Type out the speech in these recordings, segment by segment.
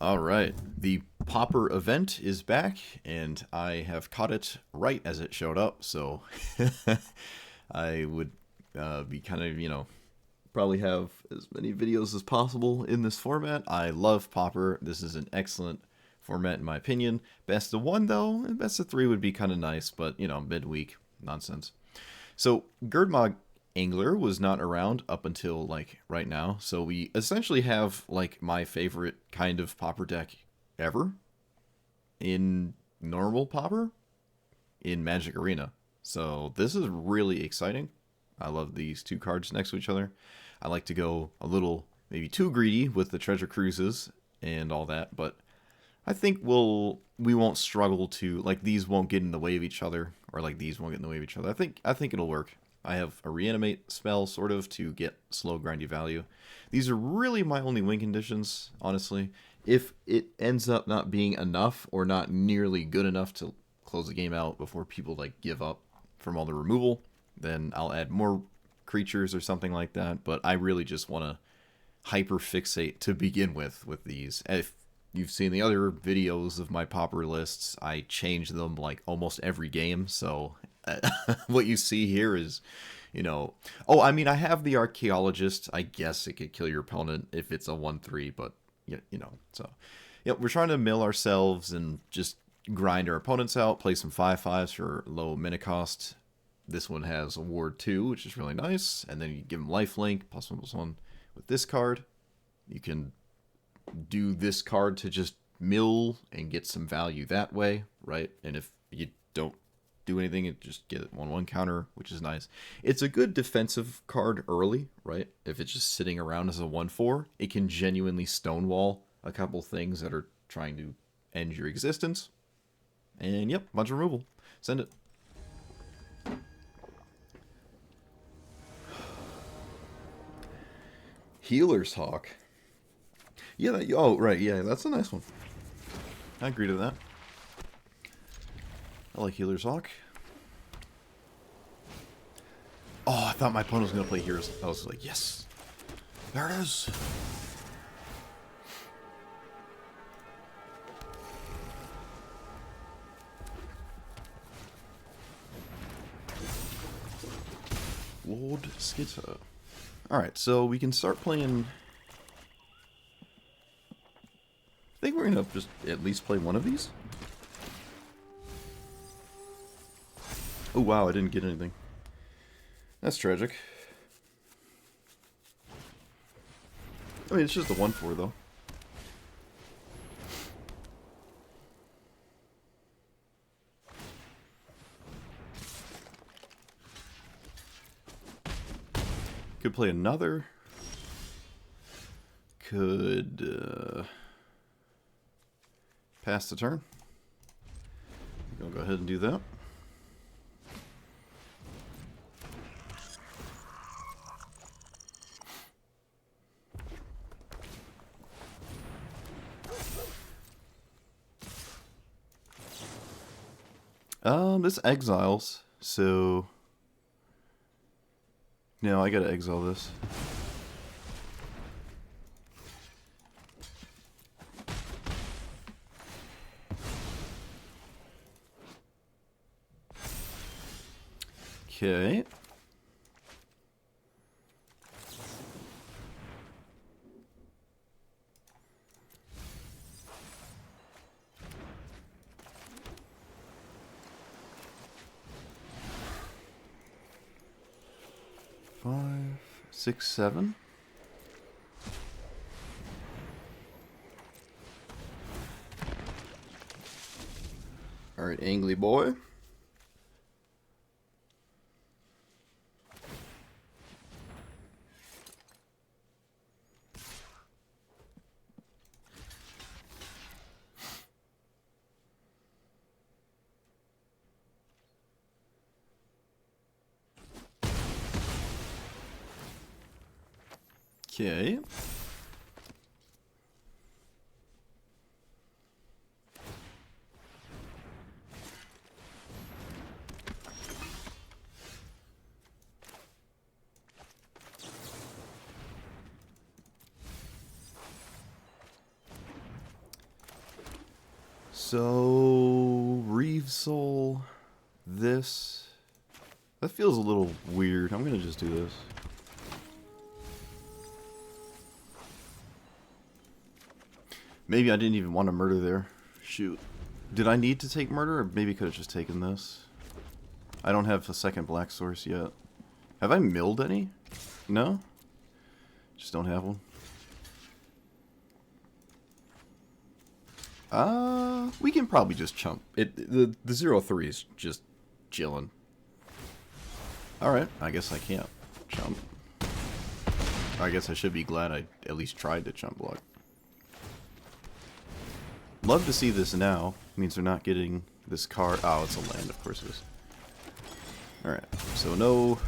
All right. The Pauper event is back, and I have caught it right as it showed up, so I would be kind of, probably have as many videos as possible in this format. I love Pauper. This is an excellent format, in my opinion. Best of one, though, and best of three would be kind of nice, but, midweek nonsense. So, Girdmog Angler was not around up until like right now, so we essentially have like my favorite kind of Pauper deck ever in normal Pauper in Magic Arena. So this is really exciting. I love these two cards next to each other. I like to go a little maybe too greedy with the treasure cruises and all that, but I think we won't struggle to like these won't get in the way of each other or like these won't get in the way of each other. I think it'll work. I have a reanimate spell sort of to get slow grindy value. These are really my only win conditions, honestly. If it ends up not being enough or not nearly good enough to close the game out before people like give up from all the removal, then I'll add more creatures or something like that. But I really just want to hyper fixate to begin with these. If you've seen the other videos of my Pauper lists, I change them like almost every game, so what you see here is, oh, I mean, I have the Archaeologist. I guess it could kill your opponent if it's a 1/3, but, so, yeah, we're trying to mill ourselves and just grind our opponents out, play some 5/5s for low mana cost. This one has a Ward 2, which is really nice, and then you give them lifelink, +1/+1 with this card. You can do this card to just mill and get some value that way, right? And if you don't do anything, it just get 1/1 counter, which is nice. It's a good defensive card early, right? If it's just sitting around as a 1/4, it can genuinely stonewall a couple things that are trying to end your existence. And yep, bunch of removal. Send it. Healer's Hawk. Yeah, oh, right, yeah, that's a nice one. I agree to that. I like Healer's Hawk. Oh, I thought my opponent was going to play Heroes. I was like, yes. There it is. Lord Skitter. Alright, so we can start playing... I think we're going to just at least play one of these. Oh, wow, I didn't get anything. That's tragic. I mean, it's just a 1/4, though. Could play another. Could pass the turn. I'll go ahead and do that. This exiles, so no, I gotta exile this. Okay. Five, 6, 7. Alright, Angly boy. Okay. So, Reeve Soul, this. That feels a little weird. I'm gonna just do this. Maybe I didn't even want to murder there. Shoot. Did I need to take murder, or maybe could have just taken this? I don't have a second black source yet. Have I milled any? No? Just don't have one. We can probably just chump. The 0-3 is just chilling. Alright, I guess I can't chump. I guess I should be glad I at least tried to chump block. Love to see this now. Means they're not getting this card. Oh, it's a land, of course it is. Alright, so no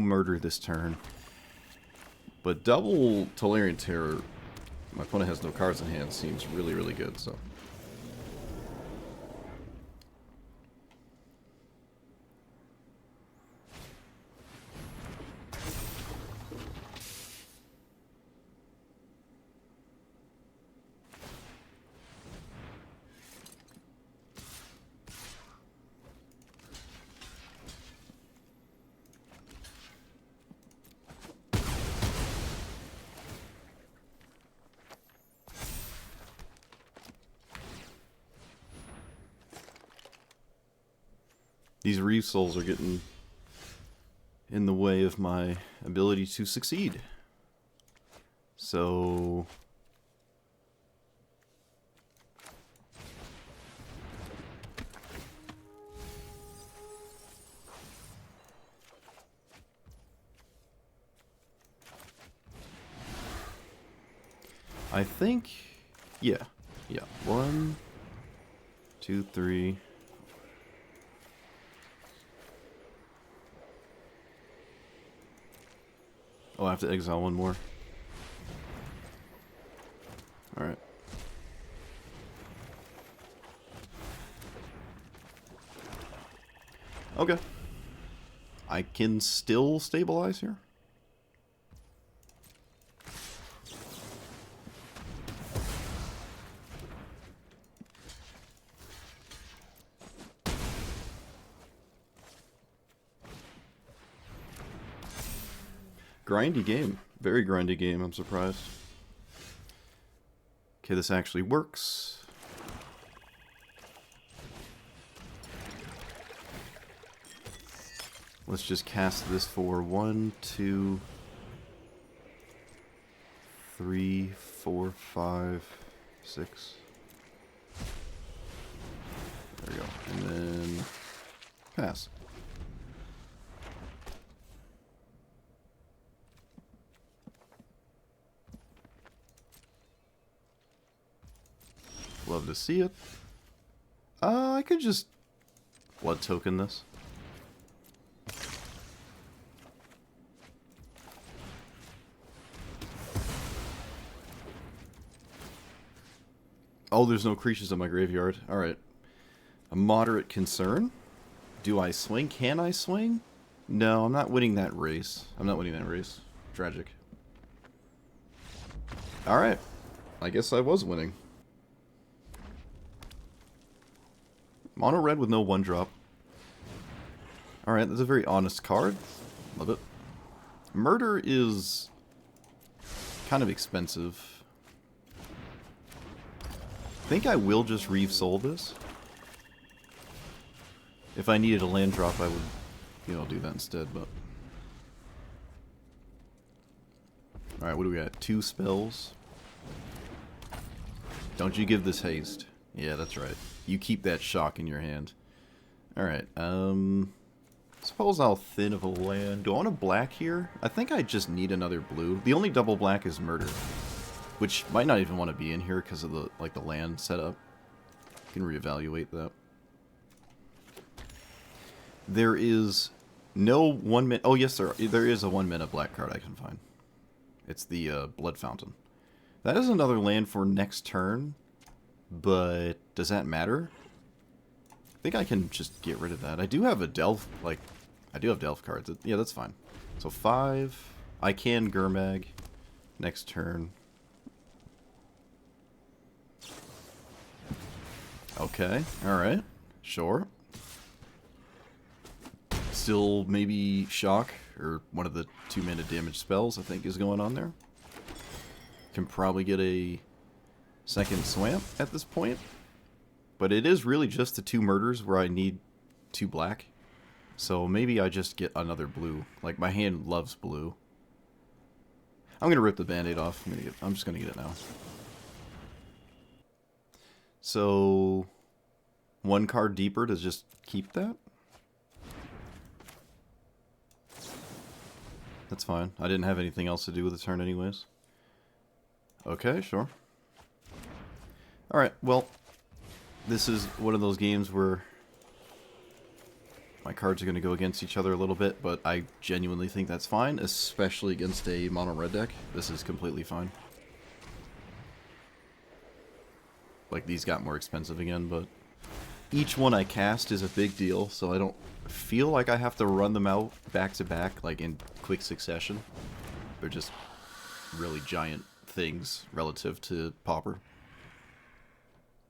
murder this turn. But double Tolarian Terror, my opponent has no cards in hand, seems really, really good, so. These Reeve Souls are getting in the way of my ability to succeed. So... I think... Yeah. 1, 2, 3... Oh, I have to exile one more. Alright. Okay. I can still stabilize here. Grindy game. Very grindy game, I'm surprised. Okay, this actually works. Let's just cast this for 1, 2, 3, 4, 5, 6. There we go. And then pass. Love to see it. I could just blood token this. Oh, there's no creatures in my graveyard. Alright. A moderate concern. Do I swing? Can I swing? No, I'm not winning that race. Tragic. Alright. I guess I was winning. Mono red with no 1-drop. Alright, that's a very honest card. Love it. Murder is kind of expensive. I think I will just Reeve Soul this. If I needed a land drop, I would, do that instead, but... Alright, what do we got? 2 spells. Don't you give this haste. Yeah, that's right. You keep that shock in your hand. Alright, suppose I'll thin of a land. Do I want a black here? I think I just need another blue. The only double black is murder, which might not even want to be in here because of the land setup. You can reevaluate that. There is no 1 minute. Oh yes, there is a 1 minute black card I can find. It's the Blood Fountain. That is another land for next turn. But does that matter? I think I can just get rid of that. I do have a Delph, I do have Delph cards. Yeah, that's fine. So 5. I can Gurmag next turn. Okay, alright. Sure. Still maybe Shock, or one of the 2-mana damage spells I think is going on there. Can probably get a second Swamp at this point. But it is really just the 2 murders where I need 2 black. So maybe I just get another blue. Like, my hand loves blue. I'm gonna rip the band-aid off. I'm just gonna get it now. So 1 card deeper to just keep that? That's fine. I didn't have anything else to do with the turn anyways. Okay, sure. Alright, well, this is one of those games where my cards are going to go against each other a little bit, but I genuinely think that's fine, especially against a mono red deck. This is completely fine. Like, these got more expensive again, but each one I cast is a big deal, so I don't feel like I have to run them out back to back, like in quick succession. They're just really giant things relative to Pauper.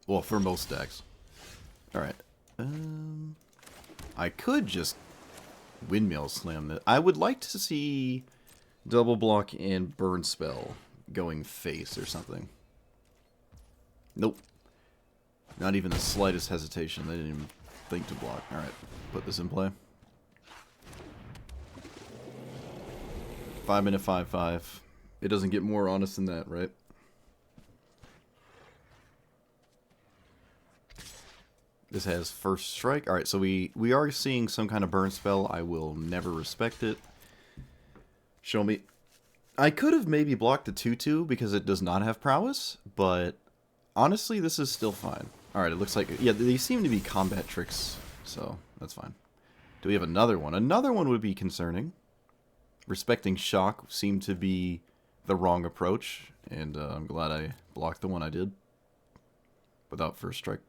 Well, for most decks. Alright. I could just windmill slam it. I would like to see double block and burn spell going face or something. Nope. Not even the slightest hesitation. They didn't even think to block. Alright, put this in play. 5-minute 5/5. It doesn't get more honest than that, right? This has first strike. Alright, so we are seeing some kind of burn spell. I will never respect it. Show me. I could have maybe blocked the 2/2 because it does not have prowess, but honestly, this is still fine. Alright, it looks like... Yeah, they seem to be combat tricks, so that's fine. Do we have another one? Another one would be concerning. Respecting Shock seemed to be the wrong approach, and I'm glad I blocked the one I did. Without first strike.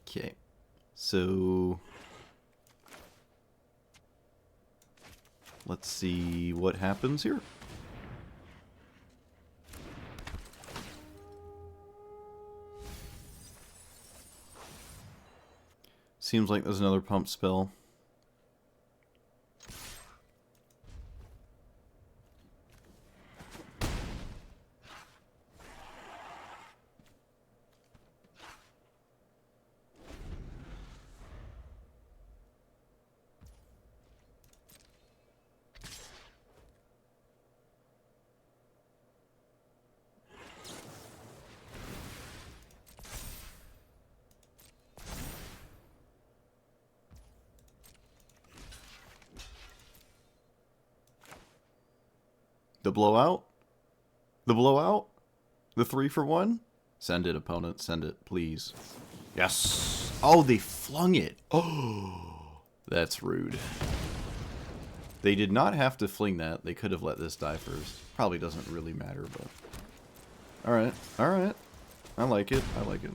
Okay, so... let's see what happens here. Seems like there's another pump spell. The blowout? The blowout? The 3-for-1? Send it, opponent. Send it, please. Yes! Oh, they flung it! Oh, that's rude. They did not have to fling that. They could have let this die first. Probably doesn't really matter, but... Alright, alright. I like it, I like it.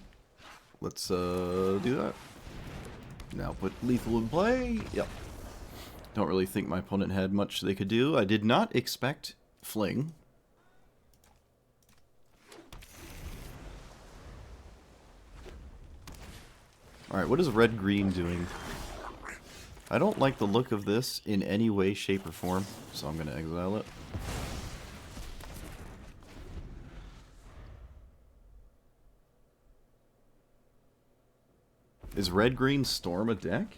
Let's, do that. Now put lethal in play. Yep. Don't really think my opponent had much they could do. I did not expect... fling. Alright, what is red-green doing? I don't like the look of this in any way, shape, or form, so I'm going to exile it. Is red-green storm a deck?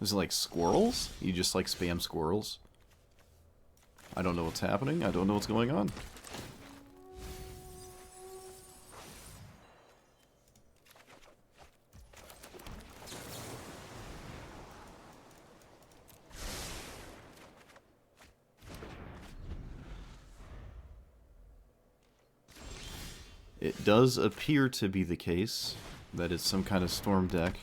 Is it like squirrels? You just like spam squirrels? I don't know what's happening. I don't know what's going on. It does appear to be the case that it's some kind of storm deck.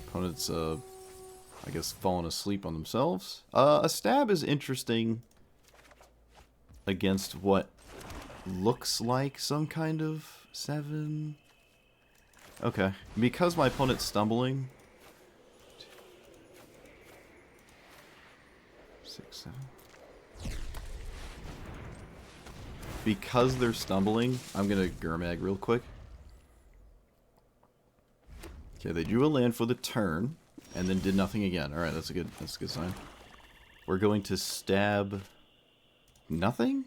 Opponents, I guess, fallen asleep on themselves. A stab is interesting against what looks like some kind of 7. Okay, because my opponent's stumbling. 6, 7. because they're stumbling, I'm going to Gurmag real quick. Okay, they drew a land for the turn, and then did nothing again. Alright, that's a good sign. We're going to stab... Nothing?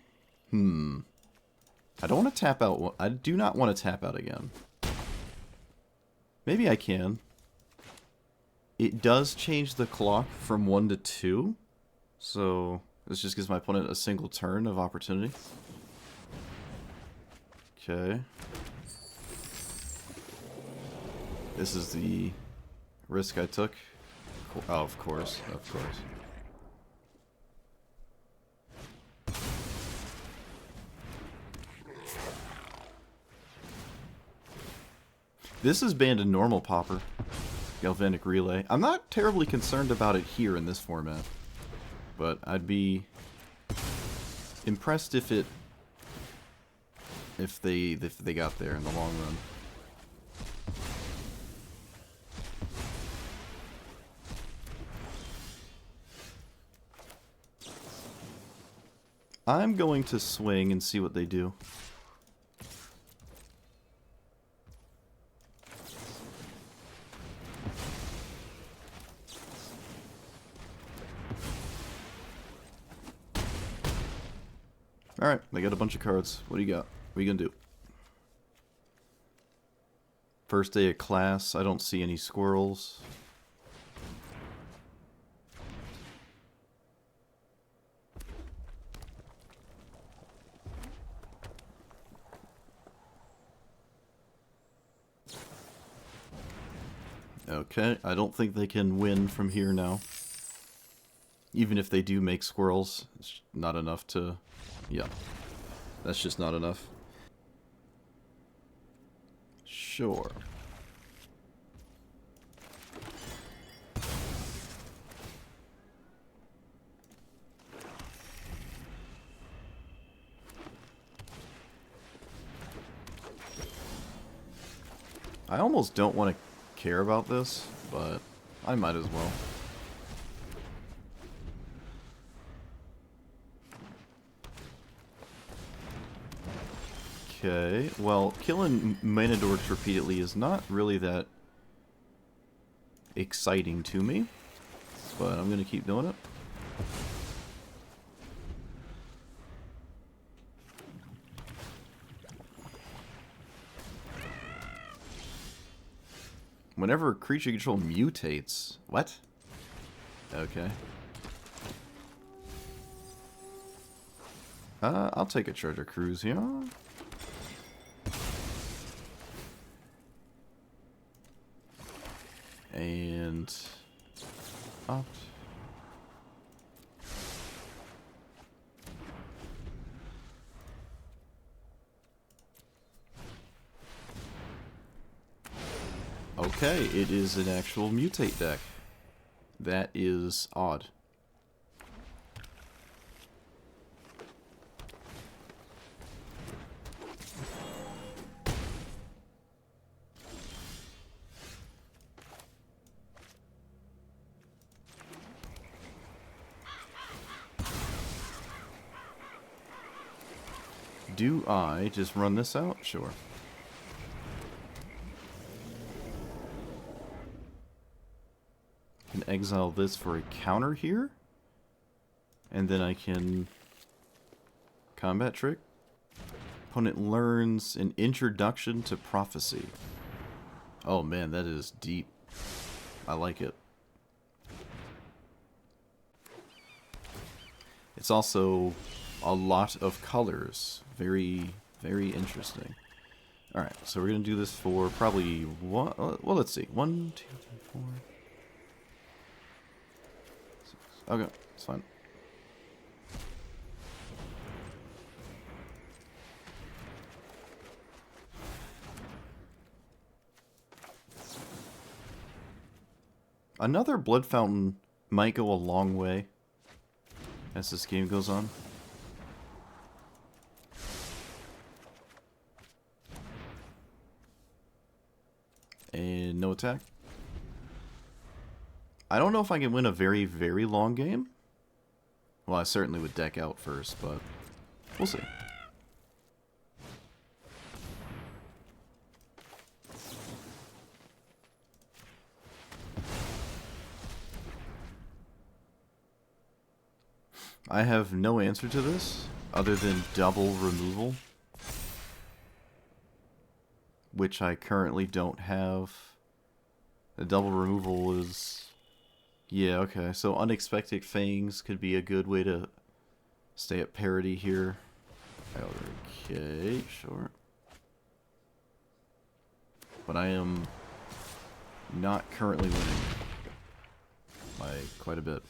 I don't want to tap out. I do not want to tap out again. Maybe I can. It does change the clock from 1 to 2. So, this just gives my opponent a single turn of opportunity. Okay. This is the risk I took. Oh, of course. Of course. This is banned in normal Pauper. Galvanic Relay. I'm not terribly concerned about it here in this format. But I'd be impressed if they got there in the long run. I'm going to swing and see what they do. Alright, they got a bunch of cards. What do you got? What are you gonna do? First day of class, I don't see any squirrels. Okay, I don't think they can win from here now. Even if they do make squirrels, it's not enough to... Yeah, that's just not enough. Sure. I almost don't want to care about this, but I might as well. Okay, well, killing mana dorks repeatedly is not really that exciting to me, but I'm gonna keep doing it. Whenever a creature you control mutates... What? Okay. I'll take a treasure cruise here. And... opt. Okay, it is an actual mutate deck. That is odd. Do I just run this out? Sure. Can exile this for a counter here. And then I can combat trick. Opponent learns an introduction to prophecy. Oh man, that is deep. I like it. It's also a lot of colors. Very, very interesting. Alright, so we're going to do this for probably one... Well, let's see. 1, 2, 3, 4... 6. Okay, it's fine. Another Blood Fountain might go a long way as this game goes on. And no attack. I don't know if I can win a very, very long game. Well, I certainly would deck out first, but we'll see. I have no answer to this other than double removal, which I currently don't have. The double removal is... yeah, okay. So Unexpected Fangs could be a good way to stay at parity here. Okay, sure. But I am not currently winning by quite a bit.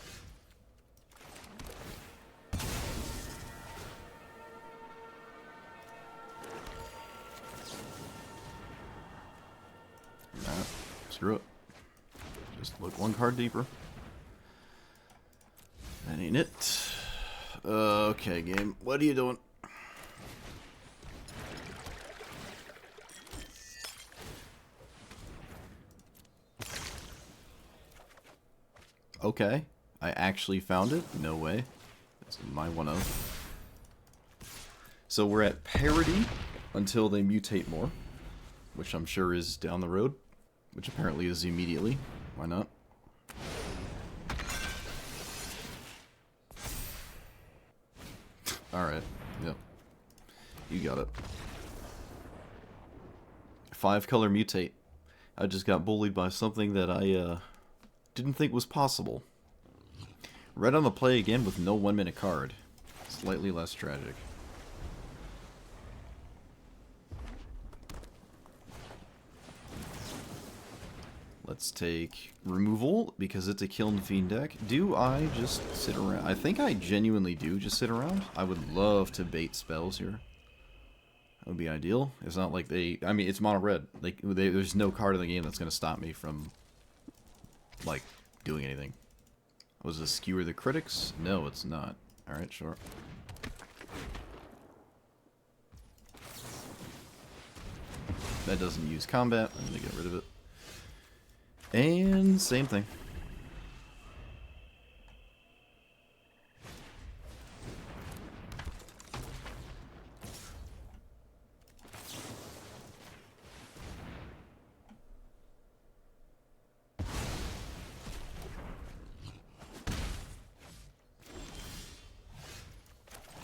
Nah, screw it. Just look one card deeper. That ain't it. Okay, game. What are you doing? Okay. I actually found it? No way. That's my 1-0. So we're at parity until they mutate more, which I'm sure is down the road, which apparently is immediately. Why not? Alright. Yep. You got it. 5-color mutate. I just got bullied by something that I didn't think was possible. Red on the play again with no 1-minute card. Slightly less tragic. Let's take removal because it's a Kiln Fiend deck. Do I just sit around? I think I genuinely do just sit around. I would love to bait spells here. That would be ideal. It's not like they... I mean, it's mono red. Like, there's no card in the game that's going to stop me from, like, doing anything. Was this Skewer the Critics? No, it's not. Alright, sure. That doesn't use combat. I'm going to get rid of it. And same thing.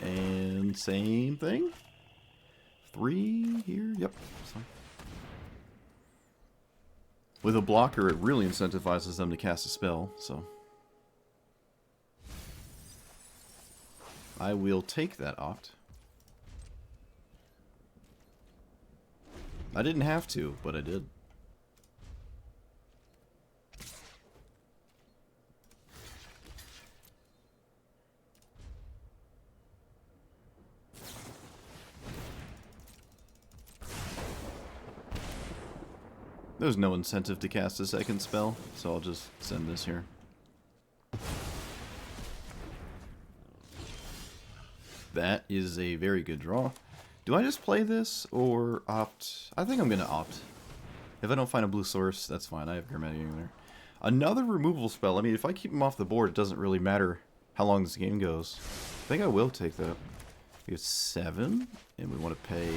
And same thing. 3 here. Yep. So. With a blocker, it really incentivizes them to cast a spell, so... I will take that opt. I didn't have to, but I did. There's no incentive to cast a second spell, so I'll just send this here. That is a very good draw. Do I just play this, or opt? I think I'm going to opt. If I don't find a blue source, that's fine. I have Grammatic in there. Another removal spell. I mean, if I keep him off the board, it doesn't really matter how long this game goes. I think I will take that. We have 7, and we want to pay...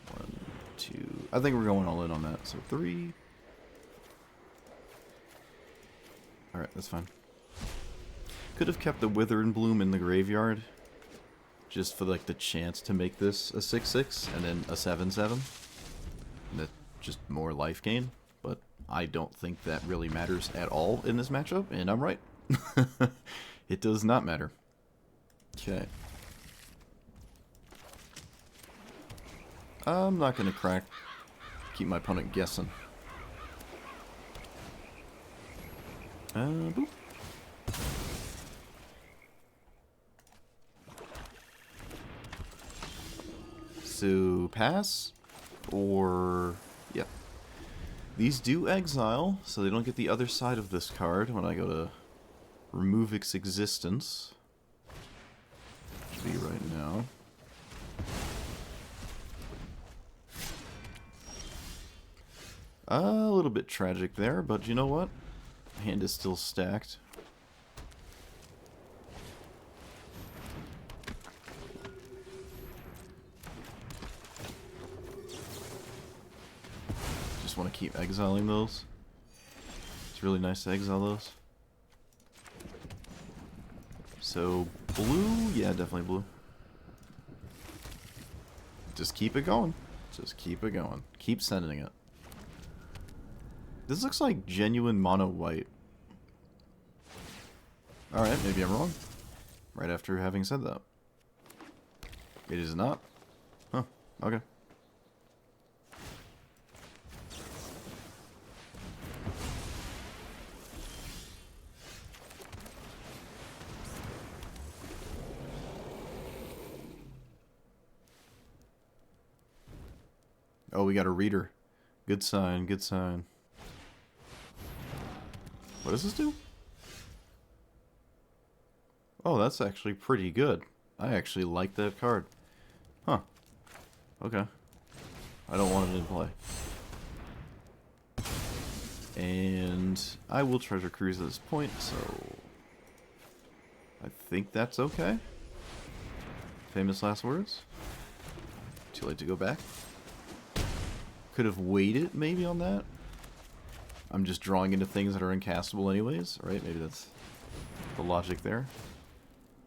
1, 2... I think we're going all in on that. So 3. Alright, that's fine. Could have kept the Wither and Bloom in the graveyard. Just for like the chance to make this a 6/6 and then a 7/7. That's just more life gain. But I don't think that really matters at all in this matchup. And I'm right. It does not matter. Okay. I'm not going to crack. Keep my opponent guessing. Boop. So, pass? Or... yeah. These do exile, so they don't get the other side of this card when I go to remove its existence. Should be right now. A little bit tragic there, but you know what? Hand is still stacked. Just want to keep exiling those. It's really nice to exile those. So, blue? Yeah, definitely blue. Just keep it going. Just keep it going. Keep sending it. This looks like genuine mono white. Alright, maybe I'm wrong. Right after having said that. It is not. Huh, okay. Oh, we got a reader. Good sign, good sign. What does this do? Oh, that's actually pretty good. I actually like that card. Huh. Okay. I don't want it in play. And I will treasure cruise at this point, so I think that's okay. Famous last words. Too late to go back. Could have waited maybe on that. I'm just drawing into things that are uncastable anyways, right? Maybe that's the logic there.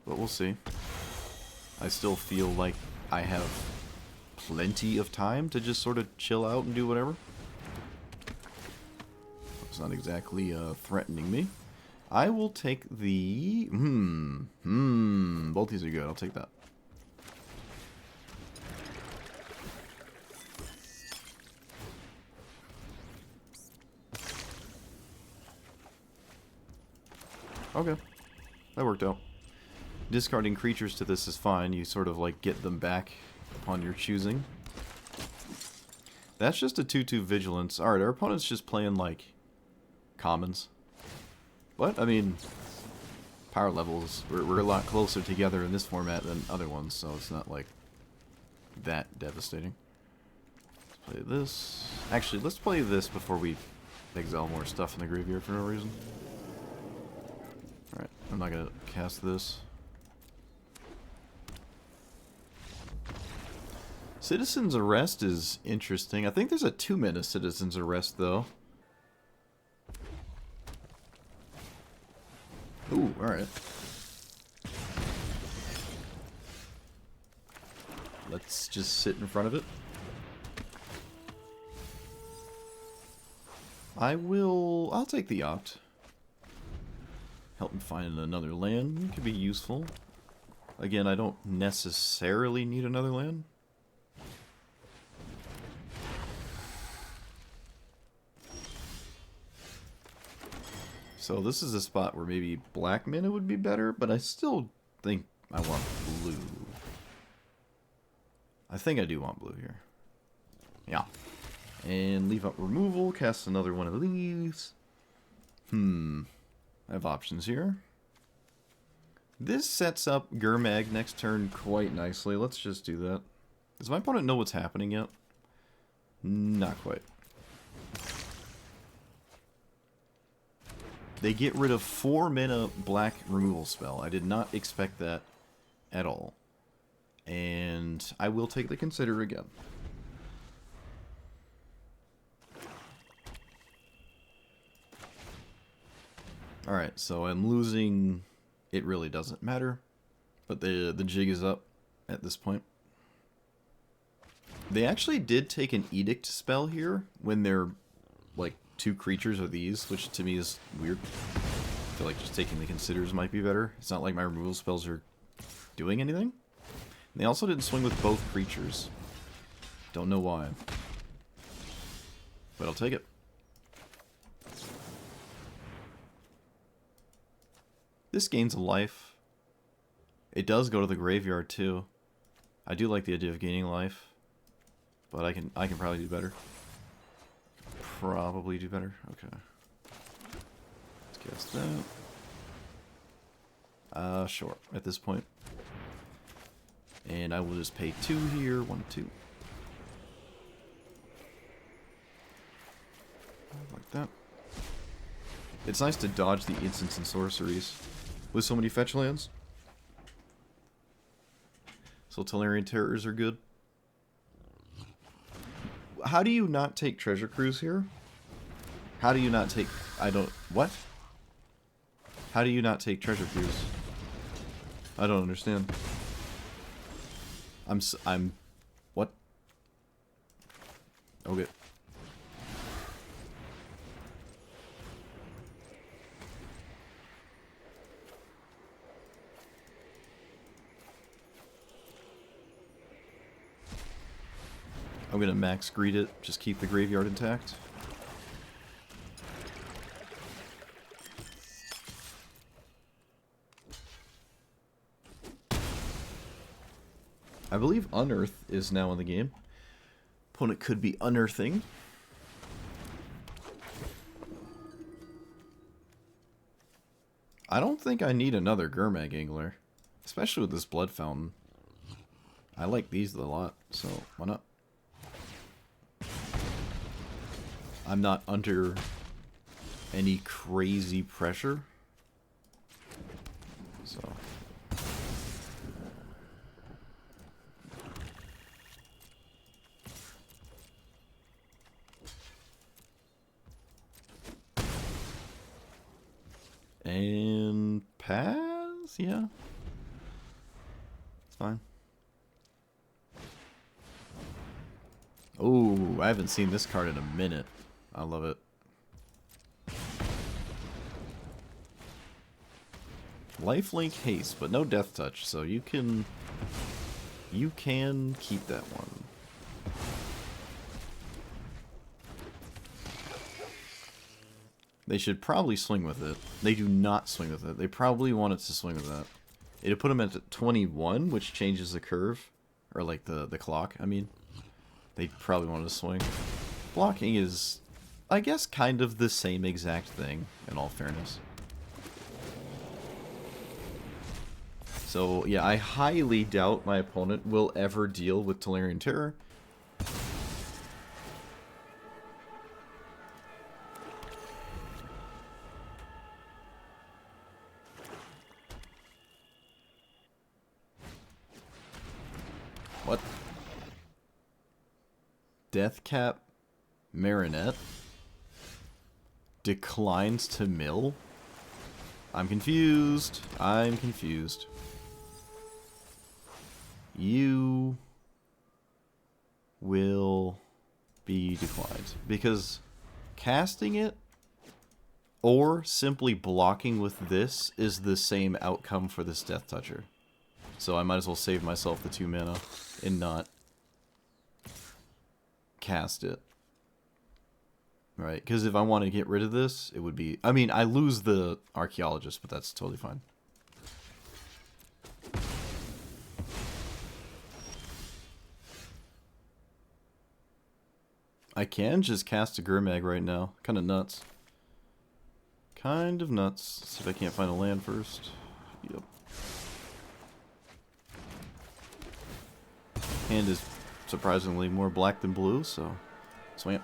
But we'll see. I still feel like I have plenty of time to just sort of chill out and do whatever. It's not exactly threatening me. I will take the... both these are good. I'll take that. Okay. That worked out. Discarding creatures to this is fine. You sort of like get them back upon your choosing. That's just a 2/2 vigilance. Alright, our opponent's just playing like commons. But, I mean, power levels, we're a lot closer together in this format than other ones, so it's not like that devastating. Let's play this. Actually, let's play this before we exile more stuff in the graveyard for no reason. Alright, I'm not gonna cast this. Citizen's Arrest is interesting. I think there's a 2-mana Citizen's Arrest, though. Ooh, alright. Let's just sit in front of it. I'll take the opt. Help me find another land. Could be useful. Again, I don't necessarily need another land. So this is a spot where maybe black mana would be better, but I still think I want blue. I think I do want blue here. Yeah. And leave up removal, cast another one of these. I have options here. This sets up Gurmag next turn quite nicely. Let's just do that. Does my opponent know what's happening yet? Not quite. They get rid of 4 mana black removal spell. I did not expect that at all. And I will take the consider again. Alright, so I'm losing. It really doesn't matter. But the jig is up at this point. They actually did take an edict spell here when they're like 2 creatures are these, which to me is weird. I feel like just taking the considers might be better. It's not like my removal spells are doing anything. And they also didn't swing with both creatures. Don't know why. But I'll take it. This gains a life. It does go to the graveyard too. I do like the idea of gaining life. But I can probably do better. Probably do better. Okay. Let's cast that. Sure. At this point. And I will just pay 2 here. 1, 2. Like that. It's nice to dodge the instants and sorceries with so many fetch lands. So Tolarian Terrors are good. How do you not take Treasure Cruise here? How do you not take... What? How do you not take Treasure Cruise? I don't understand. I'm... What? Okay. I'm gonna max greet it, just keep the graveyard intact. I believe Unearth is now in the game. Opponent could be unearthing. I don't think I need another Gurmag Angler, especially with this Blood Fountain. I like these a lot, so why not? I'm not under any crazy pressure, so... And pass? Yeah. It's fine. Oh, I haven't seen this card in a minute. I love it. Lifelink haste, but no death touch, so you can keep that one. They should probably swing with it. They do not swing with it. They probably wanted to swing with that. It'd put them at 21, which changes the curve. Or like the clock, I mean. They probably wanted to swing. Blocking is, I guess, kind of the same exact thing, in all fairness. So, yeah, I highly doubt my opponent will ever deal with Tolarian Terror. What? Deathcap Marinette declines to mill? I'm confused. I'm confused. You will be declined. Because casting it or simply blocking with this is the same outcome for this Death Toucher. So I might as well save myself the 2 mana and not cast it. Right? Because if I want to get rid of this, it would be... I mean, I lose the Archaeologist, but that's totally fine. I can just cast a Gurmag right now. Kind of nuts. Kind of nuts. Let's see if I can't find a land first. Yep. Hand is surprisingly more black than blue, so swing it.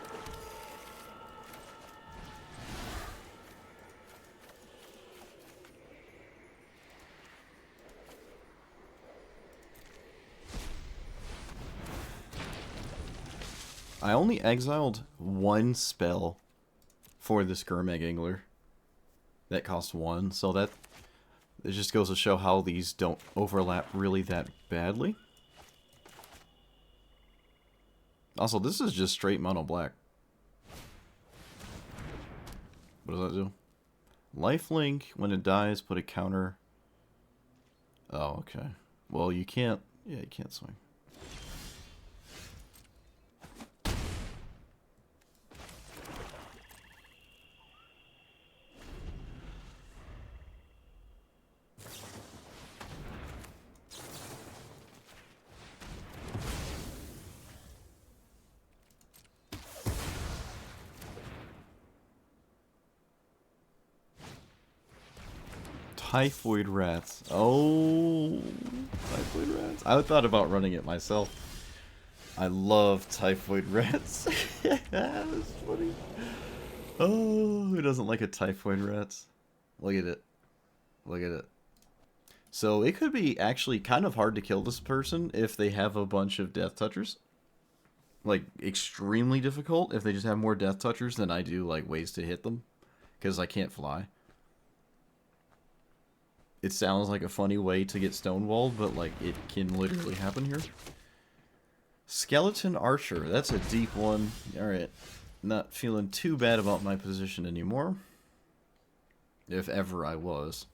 I only exiled one spell for this Gurmag Angler. That cost 1, so that it just goes to show how these don't overlap really that badly. Also, this is just straight mono black. What does that do? Lifelink, when it dies, put a counter. Oh, okay. Well, you can't... Yeah, you can't swing. Typhoid Rats. Oh, Typhoid Rats. I thought about running it myself. I love Typhoid Rats. That's funny. Oh, who doesn't like a Typhoid Rats? Look at it. Look at it. So it could be actually kind of hard to kill this person if they have a bunch of Death Touchers. Like, extremely difficult if they just have more Death Touchers than I do, like, ways to hit them. Because I can't fly. It sounds like a funny way to get stonewalled, but like it can literally happen here. Skeleton Archer, that's a deep one. Alright, not feeling too bad about my position anymore. If ever I was.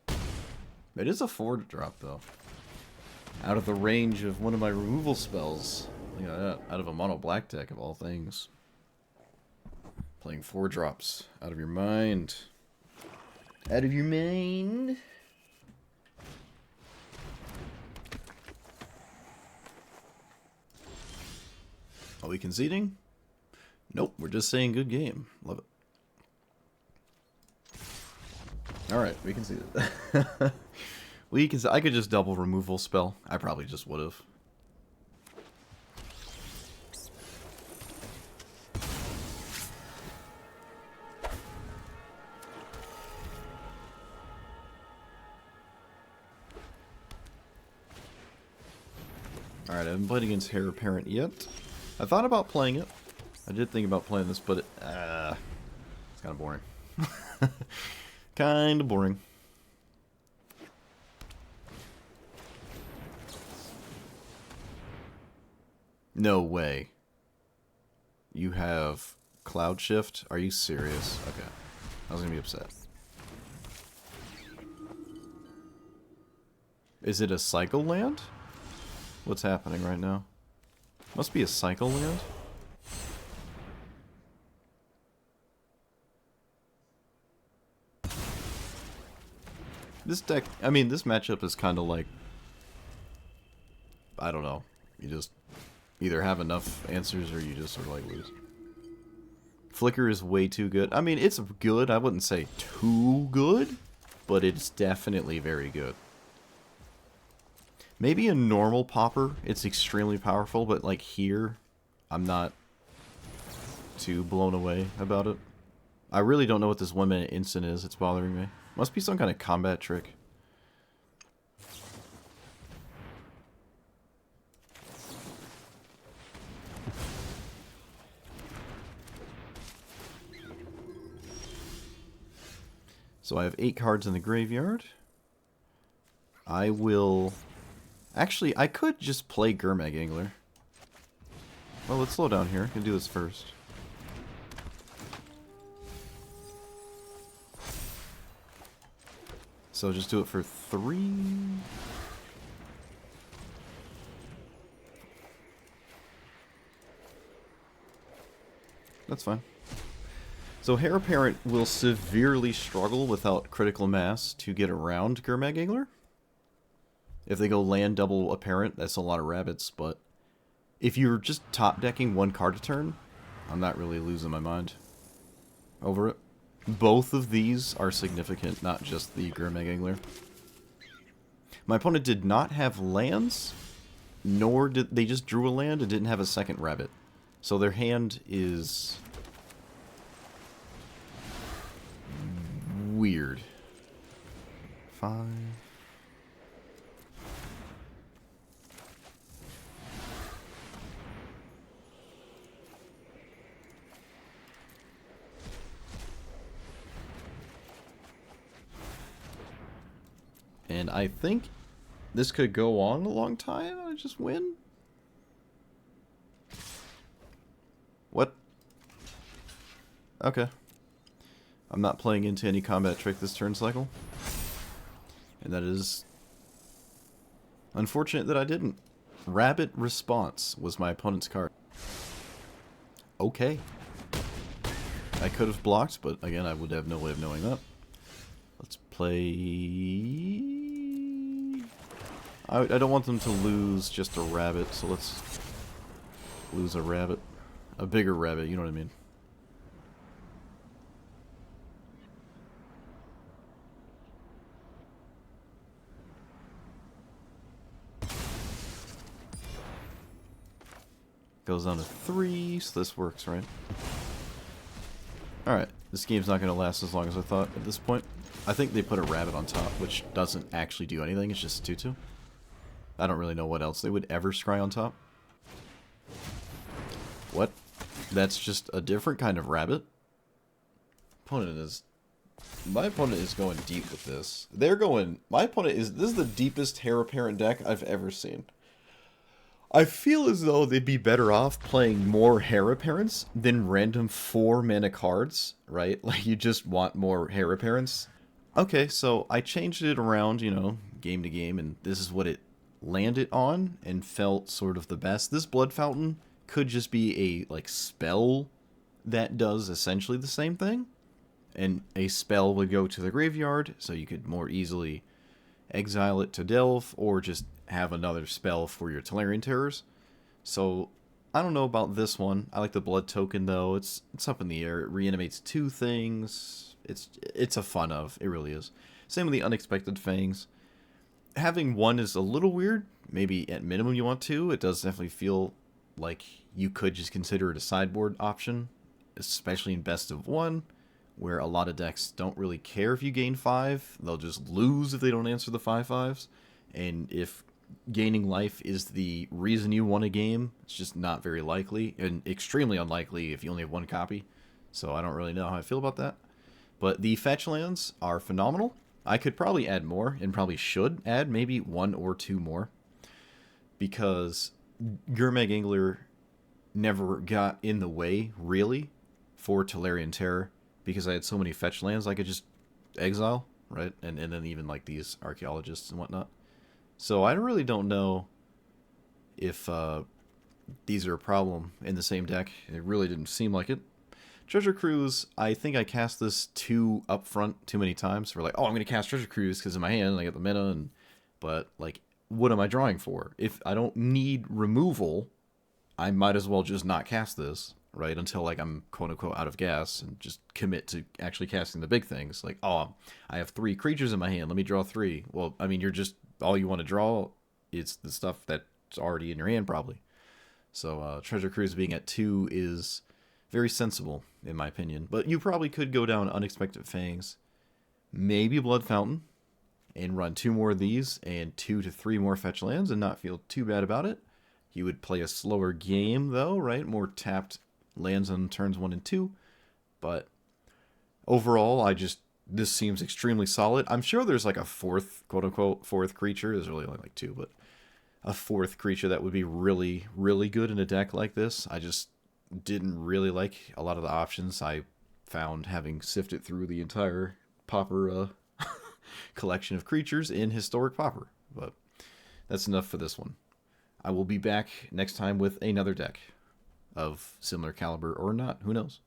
It is a 4-drop though. Out of the range of one of my removal spells. Look at that, out of a mono black deck of all things. Playing 4 drops. Out of your mind. Out of your mind. Are we conceding? Nope, we're just saying good game. Love it. Alright, we conceded. We can. I could just double removal spell. I probably just would have. Alright, I haven't played against Heir Apparent yet. I thought about playing it. I did think about playing this, but it's kind of boring. Kind of boring. No way. You have Cloud Shift? Are you serious? Okay. I was gonna be upset. Is it a cycle land? What's happening right now? Must be a cycle land. This deck, I mean, this matchup is kind of like, I don't know. You just either have enough answers or you just sort of like lose. Flicker is way too good. I mean, it's good. I wouldn't say too good, but it's definitely very good. Maybe a normal Pauper, it's extremely powerful, but like here, I'm not too blown away about it. I really don't know what this 1-minute instant is. It's bothering me. Must be some kind of combat trick. So I have 8 cards in the graveyard. I will... Actually, I could just play Gurmag Angler. Well, let's slow down here. I can do this first. So just do it for 3. That's fine. So Heir Apparent will severely struggle without critical mass to get around Gurmag Angler. If they go land double Apparent, that's a lot of rabbits, but if you're just top decking 1 card a turn, I'm not really losing my mind over it. Both of these are significant, not just the Gurmag Angler. My opponent did not have lands, nor did they just drew a land and didn't have a second rabbit. So their hand is weird. 5. And I think this could go on a long time. I just win. What? Okay. I'm not playing into any combat trick this turn cycle. And that is unfortunate that I didn't. Rabbit Response was my opponent's card. Okay. I could have blocked, but again, I would have no way of knowing that. Let's play... I don't want them to lose just a rabbit, so let's lose a rabbit. A bigger rabbit, you know what I mean. Goes down to 3, so this works, right? Alright, this game's not going to last as long as I thought at this point. I think they put a rabbit on top, which doesn't actually do anything, it's just a 2-2. I don't really know what else they would ever scry on top. What? That's just a different kind of rabbit? Opponent is My opponent is going deep with this. My opponent this is the deepest Heir Apparent deck I've ever seen. I feel as though they'd be better off playing more Heir Apparents than random 4-mana cards, right? Like, you just want more Heir Apparents. Okay, so I changed it around, game to game, and this is what it landed on and felt sort of the best. This Blood Fountain could just be a, like, spell that does essentially the same thing. And a spell would go to the graveyard, so you could more easily exile it to Delve, or just have another spell for your Tolarian Terrors. So, I don't know about this one. I like the Blood Token, though. It's up in the air. It reanimates 2 things. It's a fun of. It really is. Same with the Unexpected Fangs. Having 1 is a little weird. Maybe at minimum you want 2. It does definitely feel like you could just consider it a sideboard option, especially in best of 1, where a lot of decks don't really care if you gain 5. They'll just lose if they don't answer the 5/5s. And if gaining life is the reason you won a game, it's just not very likely, and extremely unlikely if you only have 1 copy. So I don't really know how I feel about that. But the fetch lands are phenomenal. I could probably add more, and probably should add maybe 1 or 2 more, because Gurmag Angler never got in the way, really, for Tolarian Terror, because I had so many fetch lands I could just exile, right? And then even like these archaeologists and whatnot. So I really don't know if these are a problem in the same deck. It really didn't seem like it. Treasure Cruise, I think I cast this too many times. We're like, oh, I'm going to cast Treasure Cruise because in my hand I get the mana, but like, what am I drawing for? If I don't need removal, I might as well just not cast this, right? Until like I'm quote unquote out of gas, and just commit to actually casting the big things. Like, oh, I have 3 creatures in my hand. Let me draw 3. Well, I mean, all you want to draw is the stuff that's already in your hand, probably. So Treasure Cruise being at 2 is very sensible, in my opinion. But you probably could go down Unexpected Fangs, maybe Blood Fountain, and run 2 more of these and 2 to 3 more fetch lands and not feel too bad about it. You would play a slower game, though, right? More tapped lands on turns 1 and 2. But overall, this seems extremely solid. I'm sure there's like a quote-unquote, fourth creature. There's really only like 2, but a 4th creature that would be really, really good in a deck like this. I just didn't really like a lot of the options I found having sifted through the entire Pauper collection of creatures in Historic Pauper. But that's enough for this one. I will be back next time with another deck of similar caliber or not. Who knows?